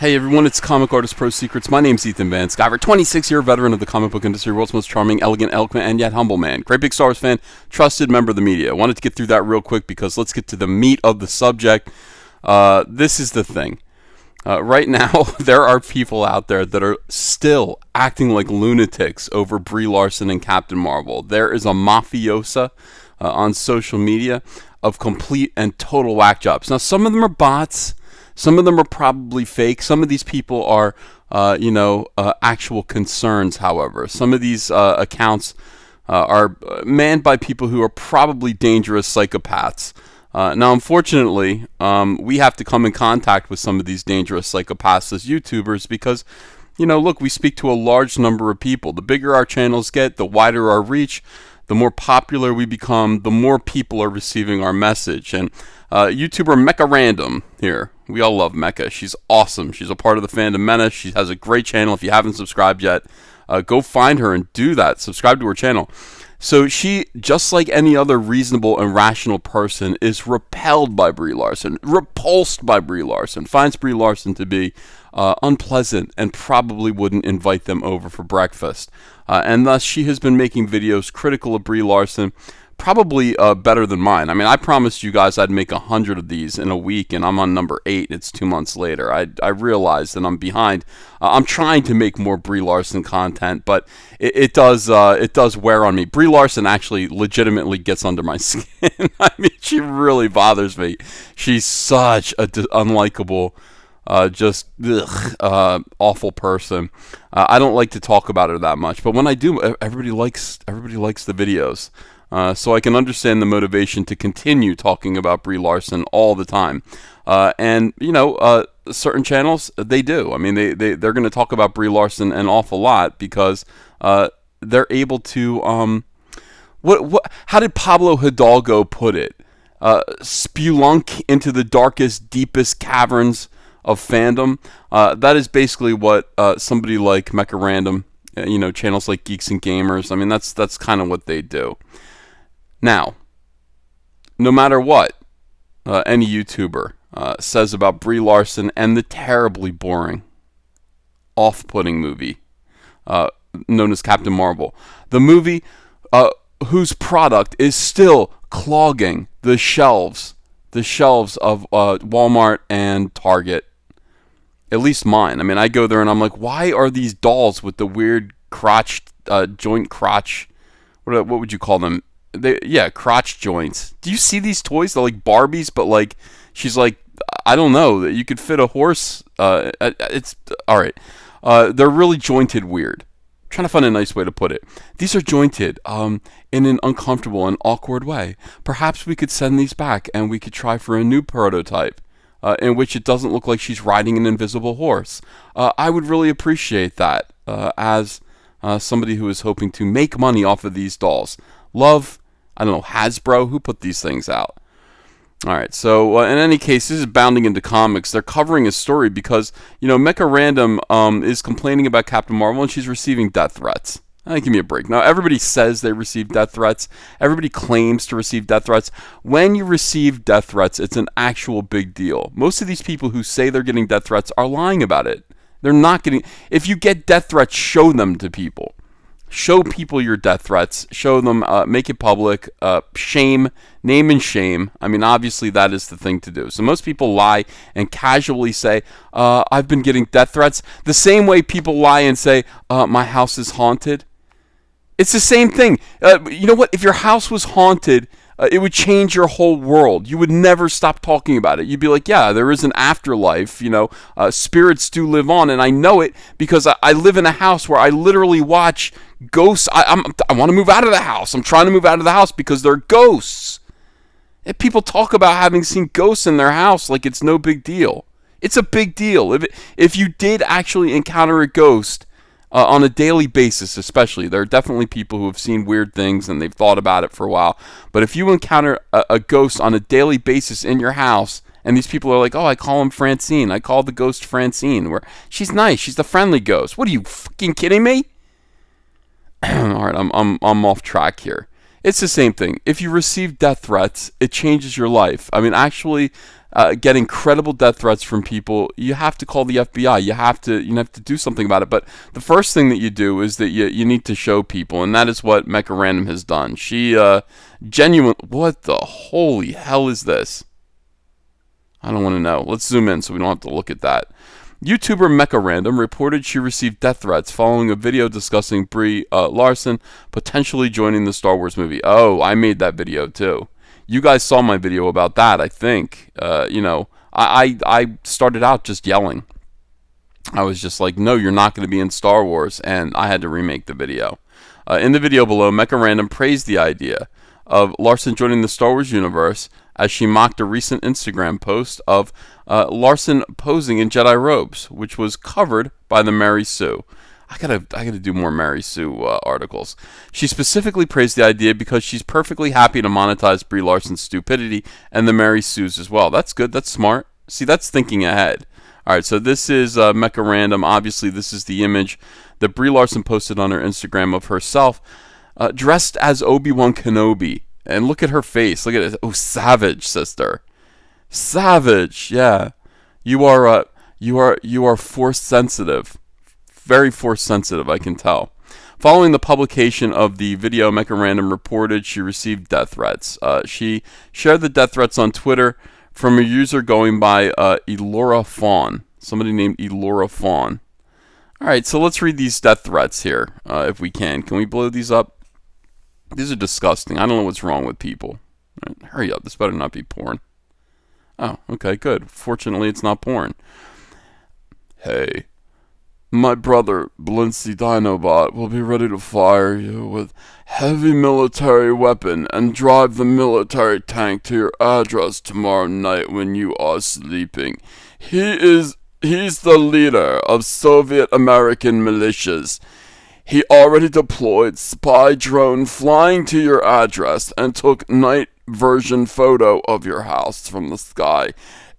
Hey everyone, it's Comic Artist Pro Secrets. My name's Ethan Van Sciver, 26-year veteran of the comic book industry, world's most charming, elegant, eloquent, and yet humble man. Great big Star Wars fan, trusted member of the media. I wanted to get through that real quick because let's get to the meat of the subject. This is the thing. Right now, there are people out there that are still acting like lunatics over Brie Larson and Captain Marvel. There is a mafiosa on social media of complete and total whack jobs. Now, some of them are bots. Some of them are probably fake. Some of these people are, actual concerns, however. Some of these accounts are manned by people who are probably dangerous psychopaths. Now, unfortunately, we have to come in contact with some of these dangerous psychopaths as YouTubers because, look, we speak to a large number of people. The bigger our channels get, the wider our reach, the more popular we become, the more people are receiving our message. And YouTuber Mecca Random here, we all love Mecca. She's awesome. She's a part of the FANDOM MENACE. She has a great channel. If you haven't subscribed yet, go find her and do that. Subscribe to her channel. So she, just like any other reasonable and rational person, is repelled by Brie Larson, repulsed by Brie Larson, finds Brie Larson to be unpleasant and probably wouldn't invite them over for breakfast. And thus she has been making videos critical of Brie Larson, probably better than mine. I mean, I promised you guys I'd make 100 of these in a week, and I'm on number 8. It's 2 months later. I realized that I'm behind. I'm trying to make more Brie Larson content, but it does wear on me. Brie Larson actually legitimately gets under my skin. I mean, she really bothers me. She's such a unlikable, awful person. I don't like to talk about her that much, but when I do, everybody likes the videos. So I can understand the motivation to continue talking about Brie Larson all the time. And certain channels, they do. I mean, they're going to talk about Brie Larson an awful lot because they're able to, how did Pablo Hidalgo put it? Spelunk into the darkest, deepest caverns of fandom. That is basically what somebody like Mecca Random, channels like Geeks and Gamers, I mean, that's kind of what they do. Now, no matter what any YouTuber says about Brie Larson and the terribly boring, off-putting movie known as Captain Marvel, the movie whose product is still clogging the shelves of Walmart and Target, at least mine. I mean, I go there and I'm like, why are these dolls with the weird joint crotch, what would you call them? Crotch joints. Do you see these toys? They're like Barbies, but like she's like, I don't know, that you could fit a horse. It's all right. They're really jointed weird. I'm trying to find a nice way to put it. These are jointed in an uncomfortable and awkward way. Perhaps we could send these back and we could try for a new prototype in which it doesn't look like she's riding an invisible horse. I would really appreciate that as somebody who is hoping to make money off of these dolls. Love, I don't know, Hasbro, who put these things out? All right, so in any case, this is bounding into comics. They're covering a story because, Mecca Random is complaining about Captain Marvel and she's receiving death threats. Give me a break. Now, everybody says they receive death threats. Everybody claims to receive death threats. When you receive death threats, it's an actual big deal. Most of these people who say they're getting death threats are lying about it. They're not getting... If you get death threats, show them to people. Show people your death threats. Show them, make it public. Shame, name and shame. I mean, obviously that is the thing to do. So most people lie and casually say, I've been getting death threats. The same way people lie and say, my house is haunted. It's the same thing. You know what? If your house was haunted, it would change your whole world. You would never stop talking about it. You'd be like, yeah, there is an afterlife, spirits do live on, and I know it because I live in a house where I literally watch ghosts. I want to move out of the house. I'm trying to move out of the house because there are ghosts. And people talk about having seen ghosts in their house like it's no big deal. It's a big deal. If you did actually encounter a ghost, on a daily basis especially, there are definitely people who have seen weird things and they've thought about it for a while. But if you encounter a ghost on a daily basis in your house, and these people are like, oh, I call him Francine. I call the ghost Francine. Where she's nice. She's the friendly ghost. What are you fucking kidding me? All right, I'm off track here. It's the same thing. If you receive death threats, it changes your life. I mean, actually, getting credible death threats from people, you have to call the FBI. You have to do something about it. But the first thing that you do is that you need to show people, and that is what Mecca Random has done. She what the holy hell is this? I don't want to know. Let's zoom in so we don't have to look at that. YouTuber Mecca Random reported she received death threats following a video discussing Brie Larson potentially joining the Star Wars movie. Oh, I made that video too. You guys saw my video about that, I think. I started out just yelling. I was just like, no, you're not going to be in Star Wars, and I had to remake the video. In the video below, Mecca Random praised the idea of Larson joining the Star Wars universe as she mocked a recent Instagram post of Larson posing in Jedi robes, which was covered by the Mary Sue. I gotta do more Mary Sue articles. She specifically praised the idea because she's perfectly happy to monetize Brie Larson's stupidity and the Mary Sue's as well. That's good. That's smart. See, that's thinking ahead. All right, so this is Mecca Random. Obviously, this is the image that Brie Larson posted on her Instagram of herself dressed as Obi-Wan Kenobi. And look at her face. Look at it. Oh, savage, sister. Savage. Yeah. You are force sensitive. Very force sensitive, I can tell. Following the publication of the video, Mecca Random reported she received death threats. She shared the death threats on Twitter from a user going by Elora Fawn. Somebody named Elora Fawn. All right, so let's read these death threats here, if we can. Can we blow these up? These are disgusting. I don't know what's wrong with people. All right, hurry up. This better not be porn. Oh, okay, good. Fortunately, it's not porn. Hey, my brother, Blincy Dinobot, will be ready to fire you with heavy military weapon and drive the military tank to your address tomorrow night when you are sleeping. He's the leader of Soviet American militias. He already deployed spy drone flying to your address and took night version photo of your house from the sky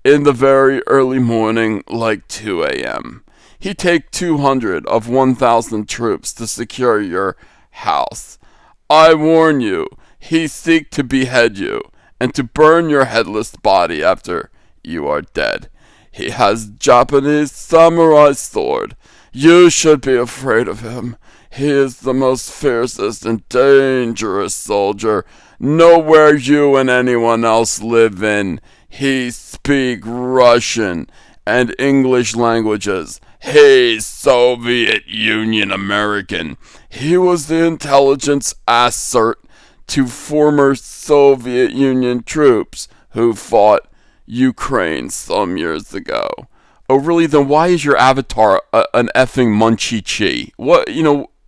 in the very early morning, like 2 a.m. He take 200 of 1,000 troops to secure your house. I warn you, he seek to behead you and to burn your headless body after you are dead. He has Japanese samurai sword. You should be afraid of him. He is the most fiercest and dangerous soldier. Nowhere you and anyone else live in. He speak Russian and English languages. He's Soviet Union American. He was the intelligence assert to former Soviet Union troops who fought Ukraine some years ago. Oh, really? Then why is your avatar an effing munchie-chi? What,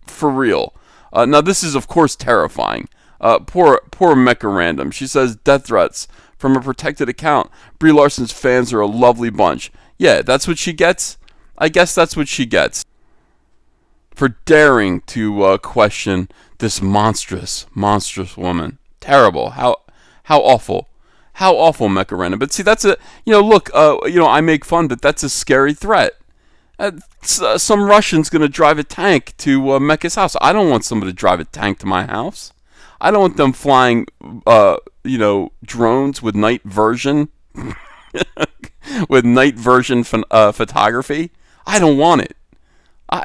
for real. Now, this is, of course, terrifying. Poor Mecca Random. She says, death threats from a protected account. Brie Larson's fans are a lovely bunch. Yeah, that's what she gets? I guess that's what she gets. For daring to question this monstrous woman. Terrible. How awful. How awful, Mecca Random. But see, that's look, I make fun, but that's a scary threat. Some Russian's going to drive a tank to Mecca's house. I don't want somebody to drive a tank to my house. I don't want them flying, drones with night version, photography. I don't want it.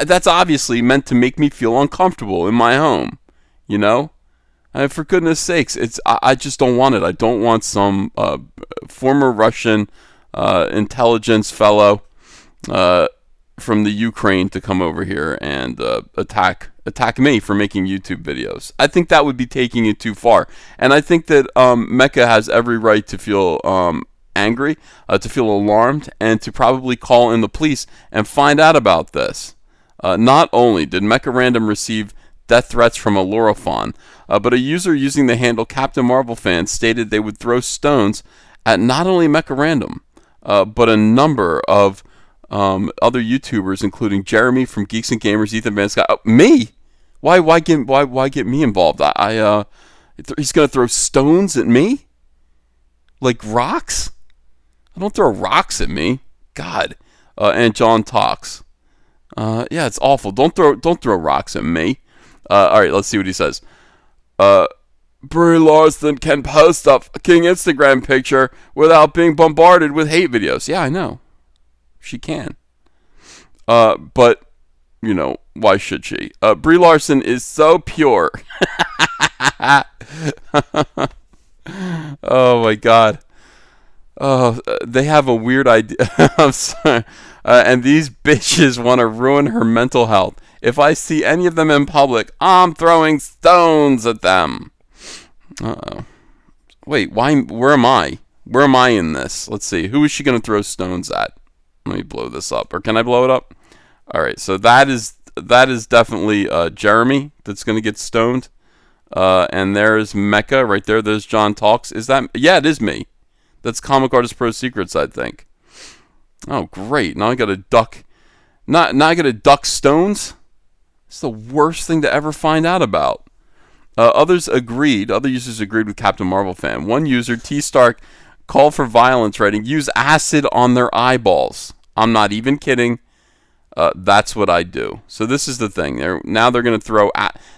That's obviously meant to make me feel uncomfortable in my home, And for goodness sakes, I just don't want it. I don't want some former Russian intelligence fellow from the Ukraine to come over here and attack me for making YouTube videos. I think that would be taking it too far. And I think that Mecca has every right to feel angry, to feel alarmed, and to probably call in the police and find out about this. Not only did Mecca Random receive death threats from a Lorafon, but a user using the handle Captain Marvel Fan stated they would throw stones at not only Mecca Random, but a number of other YouTubers, including Jeremy from Geeks and Gamers, Ethan Van Scott. Me? Why get me involved? He's gonna throw stones at me? Like rocks? I don't throw rocks at me. God. And John talks. Yeah, it's awful. Don't throw rocks at me. All right, let's see what he says. Brie Larson can post a fucking Instagram picture without being bombarded with hate videos. Yeah, I know. She can. But, you know, why should she? Brie Larson is so pure. Oh, my God. Oh, they have a weird idea. I'm sorry. And these bitches want to ruin her mental health. If I see any of them in public, I'm throwing stones at them. Uh-oh. Wait, why? Where am I? Where am I in this? Let's see. Who is she going to throw stones at? Let me blow this up. Or can I blow it up? All right. So that is definitely Jeremy that's going to get stoned. And there's Mecca right there. There's John Talks. Is that? Yeah, it is me. That's Comic Artist Pro Secrets, I think. Oh, great. Now I got to duck. Now I got to duck stones? It's the worst thing to ever find out about. Other users agreed with Captain Marvel fan. One user, T Stark, called for violence, writing, use acid on their eyeballs. I'm not even kidding. That's what I do. So this is the thing. Now they're going to throw...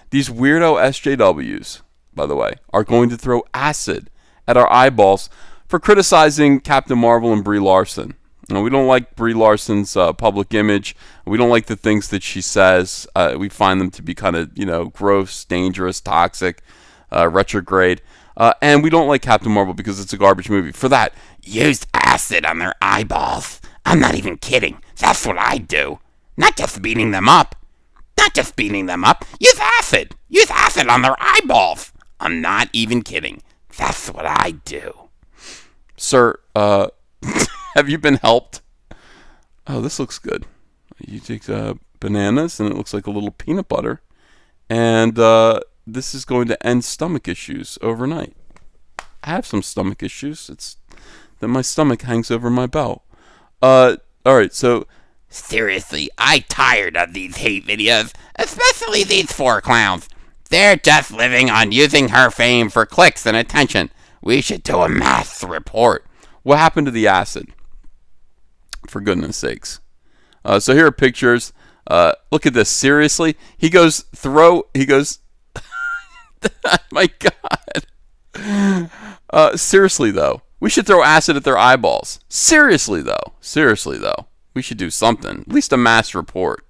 these weirdo SJWs, by the way, are going to throw acid at our eyeballs for criticizing Captain Marvel and Brie Larson. We don't like Brie Larson's public image. We don't like the things that she says. We find them to be kind of, gross, dangerous, toxic, retrograde. And we don't like Captain Marvel because it's a garbage movie. For that, use acid on their eyeballs. I'm not even kidding. That's what I do. Not just beating them up. Use acid. Use acid on their eyeballs. I'm not even kidding. That's what I do. Sir, have you been helped? Oh, this looks good. You take bananas, and it looks like a little peanut butter. And this is going to end stomach issues overnight. I have some stomach issues. It's that my stomach hangs over my belt. All right, so... Seriously, I'm tired of these hate videos, especially these 4 clowns. They're just living on using her fame for clicks and attention. We should do a mass report. What happened to the acid? For goodness sakes. So here are pictures. Look at this. Seriously? He goes... My God. Seriously, though. We should throw acid at their eyeballs. Seriously, though. We should do something. At least a mass report.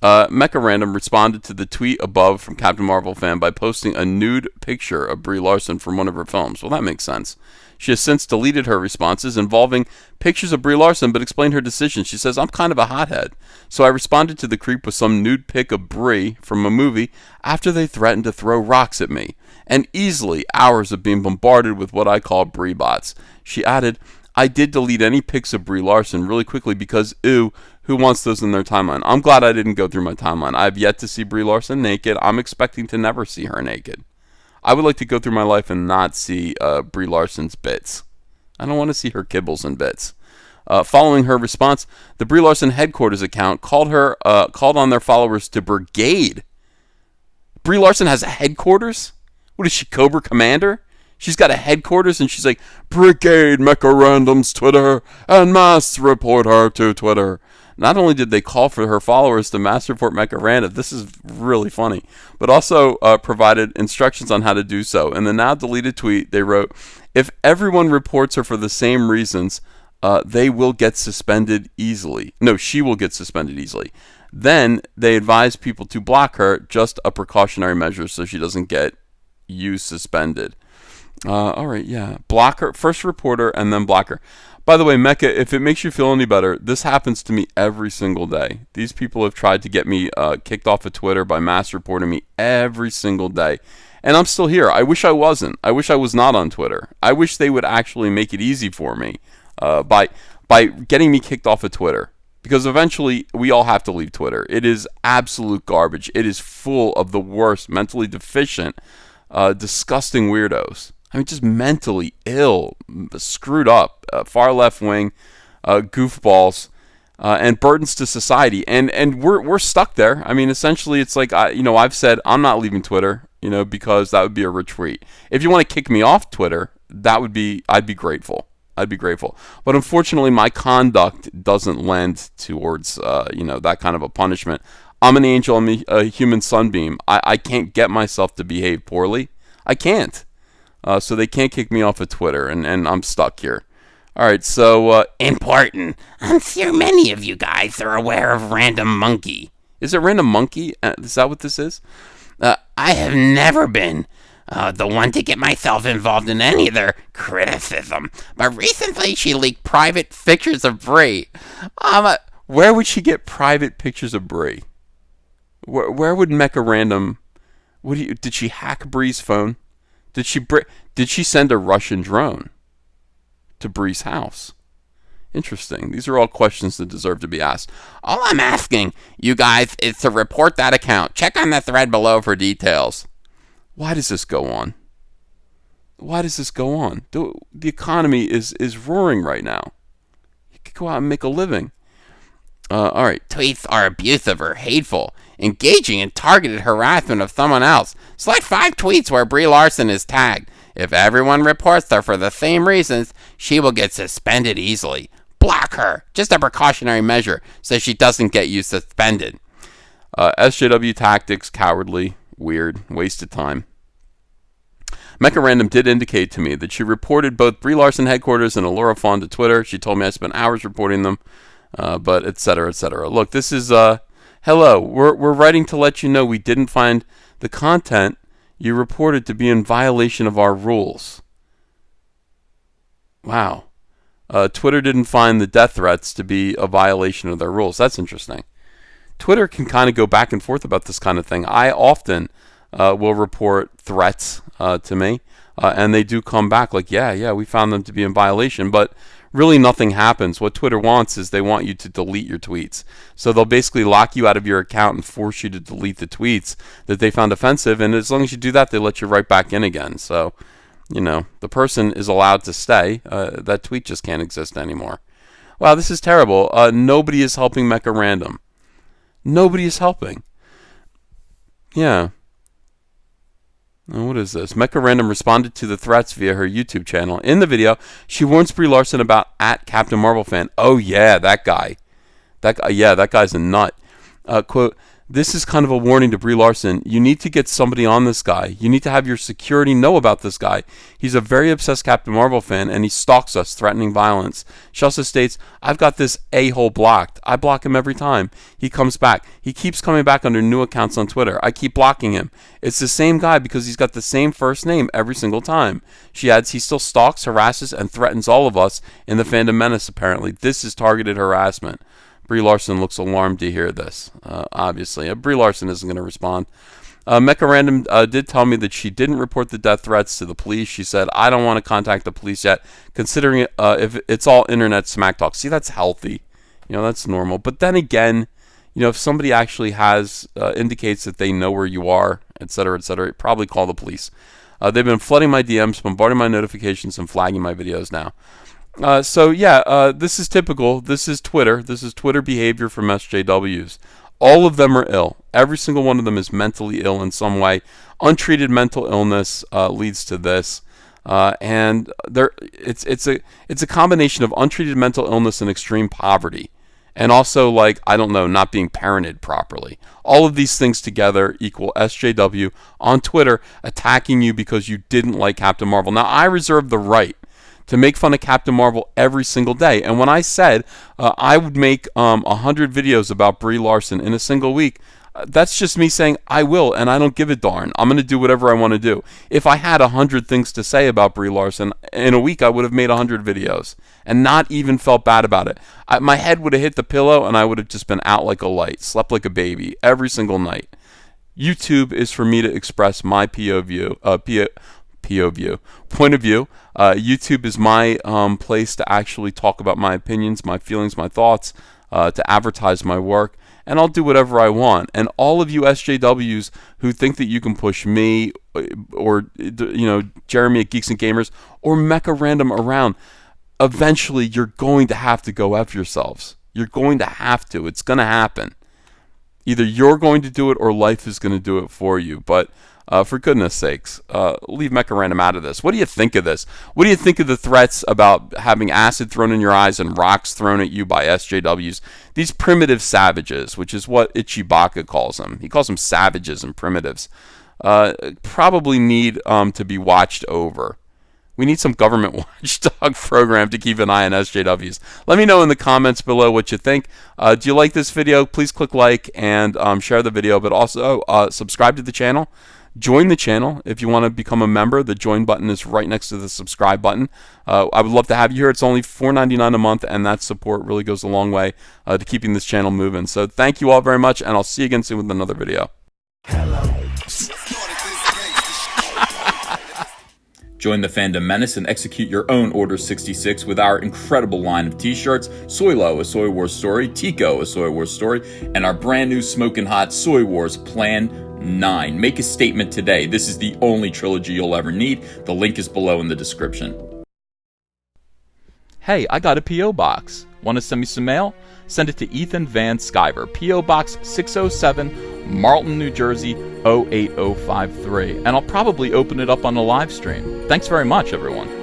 Mecca Random responded to the tweet above from Captain Marvel fan by posting a nude picture of Brie Larson from one of her films. Well, that makes sense. She has since deleted her responses involving pictures of Brie Larson, but explained her decision. She says, I'm kind of a hothead, so I responded to the creep with some nude pic of Brie from a movie after they threatened to throw rocks at me, and easily hours of being bombarded with what I call Brie bots. She added, I did delete any pics of Brie Larson really quickly because, ew, who wants those in their timeline? I'm glad I didn't go through my timeline. I have yet to see Brie Larson naked. I'm expecting to never see her naked. I would like to go through my life and not see Brie Larson's bits. I don't want to see her kibbles and bits. Following her response, the Brie Larson headquarters account called on their followers to brigade. Brie Larson has a headquarters? What is she, Cobra Commander? She's got a headquarters and she's like, brigade Mecca Random's Twitter and mass report her to Twitter. Not only did they call for her followers to mass report Mecca Random, this is really funny, but also provided instructions on how to do so. In the now deleted tweet, they wrote, if everyone reports her for the same reasons, they will get suspended easily. No, she will get suspended easily. Then they advise people to block her, just a precautionary measure so she doesn't get you suspended. All right, yeah. Block her. First report her and then block her. By the way, Mecca, if it makes you feel any better, this happens to me every single day. These people have tried to get me kicked off of Twitter by mass reporting me every single day. And I'm still here. I wish I wasn't. I wish I was not on Twitter. I wish they would actually make it easy for me by getting me kicked off of Twitter. Because eventually, we all have to leave Twitter. It is absolute garbage. It is full of the worst, mentally deficient, disgusting weirdos. I mean, just mentally ill, screwed up, far left wing, goofballs, and burdens to society. And we're stuck there. I mean, essentially, it's like I've said I'm not leaving Twitter, because that would be a retweet. If you want to kick me off Twitter, I'd be grateful. But unfortunately, my conduct doesn't lend towards that kind of a punishment. I'm an angel. I'm a human sunbeam. I can't get myself to behave poorly. I can't. So they can't kick me off of Twitter, and I'm stuck here. All right, so important. I'm sure many of you guys are aware of Random Monkey. is it Random Monkey? Is that what this is? I have never been the one to get myself involved in any of their criticism, but recently she leaked private pictures of Brie. Where would she get private pictures of Brie? Where would Mecca Random? Did she hack Brie's phone? Did she send a Russian drone to Brie's house? Interesting. These are all questions that deserve to be asked. All I'm asking you guys is to report that account. Check on the thread below for details. Why does this go on? Why does this go on? The economy is roaring right now. You could go out and make a living. All right. Tweets are abusive or hateful, engaging in targeted harassment of someone else. Select 5 tweets where Brie Larson is tagged. If everyone reports her for the same reasons, she will get suspended easily. Block her. Just a precautionary measure so she doesn't get you suspended. SJW tactics, cowardly, weird, waste of time. Mecca Random did indicate to me that she reported both Brie Larson headquarters and Allura Fawn to Twitter. She told me I spent hours reporting them, but etc. etc. Look, this is hello. We're writing to let you know we didn't find the content you reported to be in violation of our rules. Wow. Twitter didn't find the death threats to be a violation of their rules. That's interesting. Twitter can kind of go back and forth about this kind of thing. I often will report threats to me, and they do come back like, yeah, we found them to be in violation, but really nothing happens. What Twitter wants is they want you to delete your tweets. So they'll basically lock you out of your account and force you to delete the tweets that they found offensive, and as long as you do that, they let you right back in again. So, the person is allowed to stay. That tweet just can't exist anymore. Wow, this is terrible. Nobody is helping Mecca Random. Nobody is helping. Yeah. What is this? Mecca Random responded to the threats via her YouTube channel. In the video, she warns Brie Larson about @Captain Marvel fan. Oh yeah, that guy. That guy's a nut. Quote, this is kind of a warning to Brie Larson. You need to get somebody on this guy. You need to have your security know about this guy. He's a very obsessed Captain Marvel fan, and he stalks us, threatening violence. She also states, I've got this a-hole blocked. I block him every time. He comes back. He keeps coming back under new accounts on Twitter. I keep blocking him. It's the same guy because he's got the same first name every single time. She adds, he still stalks, harasses, and threatens all of us in the Fandom Menace, apparently. This is targeted harassment. Brie Larson looks alarmed to hear this, obviously. Brie Larson isn't going to respond. Mecca Random did tell me that she didn't report the death threats to the police. She said, I don't want to contact the police yet, considering if it's all internet smack talk. See, that's healthy. That's normal. But then again, if somebody actually indicates that they know where you are, etc., probably call the police. They've been flooding my DMs, bombarding my notifications, and flagging my videos now. This is typical. This is Twitter. This is Twitter behavior from SJWs. All of them are ill. Every single one of them is mentally ill in some way. Untreated mental illness leads to this, and it's a combination of untreated mental illness and extreme poverty, and also not being parented properly. All of these things together equal SJW on Twitter attacking you because you didn't like Captain Marvel. Now I reserve the right to make fun of Captain Marvel every single day. And when I said I would make 100 videos about Brie Larson in a single week, that's just me saying I will, and I don't give a darn. I'm going to do whatever I want to do. If I had 100 things to say about Brie Larson, in a week I would have made 100 videos and not even felt bad about it. My head would have hit the pillow, and I would have just been out like a light, slept like a baby every single night. YouTube is for me to express my point of view. YouTube is my place to actually talk about my opinions, my feelings, my thoughts, to advertise my work, and I'll do whatever I want. And all of you SJWs who think that you can push me or Jeremy at Geeks and Gamers or Mecca Random around, eventually you're going to have to go F yourselves. You're going to have to. It's going to happen. Either you're going to do it or life is going to do it for you. But for goodness sakes, leave Mecca Random out of this. What do you think of this? What do you think of the threats about having acid thrown in your eyes and rocks thrown at you by SJWs? These primitive savages, which is what Ichibaka calls them. He calls them savages and primitives. probably need to be watched over. We need some government watchdog program to keep an eye on SJWs. Let me know in the comments below what you think. Do you like this video? Please click like and share the video, but also subscribe to the channel. Join the channel if you want to become a member. The join button is right next to the subscribe button. I would love to have you here. It's only $4.99 a month, and that support really goes a long way to keeping this channel moving. So thank you all very much, and I'll see you again soon with another video. Join the Fandom Menace and execute your own Order 66 with our incredible line of t-shirts, Soylo, a Soy Wars story, Tico, a Soy Wars story, and our brand new smoking hot Soy Wars Plan 9. Make a statement today. This is the only trilogy you'll ever need. The link is below in the description. Hey, I got a P.O. box. Want to send me some mail? Send it to Ethan Van Sciver, P.O. Box 607, Marlton, New Jersey, 08053. And I'll probably open it up on the live stream. Thanks very much, everyone.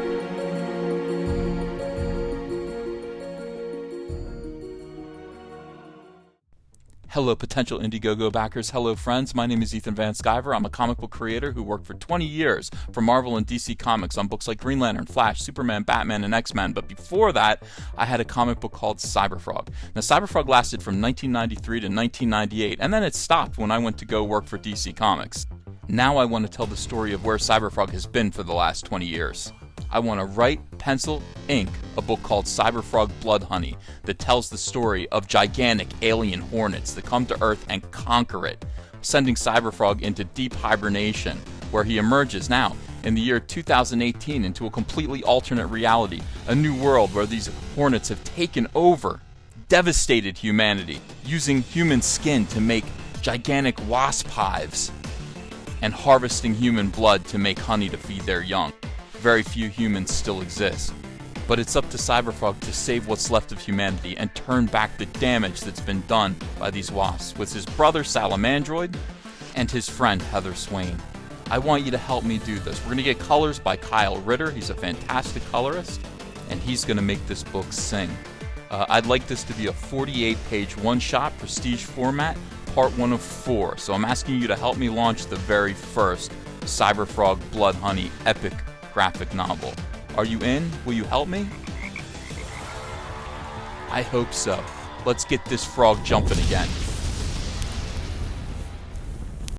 Hello, potential Indiegogo backers. Hello, friends. My name is Ethan Van Sciver. I'm a comic book creator who worked for 20 years for Marvel and DC Comics on books like Green Lantern, Flash, Superman, Batman, and X-Men. But before that, I had a comic book called Cyberfrog. Now, Cyberfrog lasted from 1993 to 1998, and then it stopped when I went to go work for DC Comics. Now I want to tell the story of where Cyberfrog has been for the last 20 years. I want to write, pencil, ink a book called Cyberfrog Blood Honey that tells the story of gigantic alien hornets that come to Earth and conquer it, sending Cyberfrog into deep hibernation, where he emerges now in the year 2018 into a completely alternate reality, a new world where these hornets have taken over, devastated humanity, using human skin to make gigantic wasp hives, and harvesting human blood to make honey to feed their young. Very few humans still exist. But it's up to Cyberfrog to save what's left of humanity and turn back the damage that's been done by these wasps with his brother Salamandroid and his friend Heather Swain. I want you to help me do this. We're going to get colors by Kyle Ritter. He's a fantastic colorist, and he's going to make this book sing. I'd like this to be a 48-page one-shot prestige format, part 1 of 4. So I'm asking you to help me launch the very first Cyberfrog Blood Honey epic graphic novel. Are you in? Will you help me? I hope so. Let's get this frog jumping again.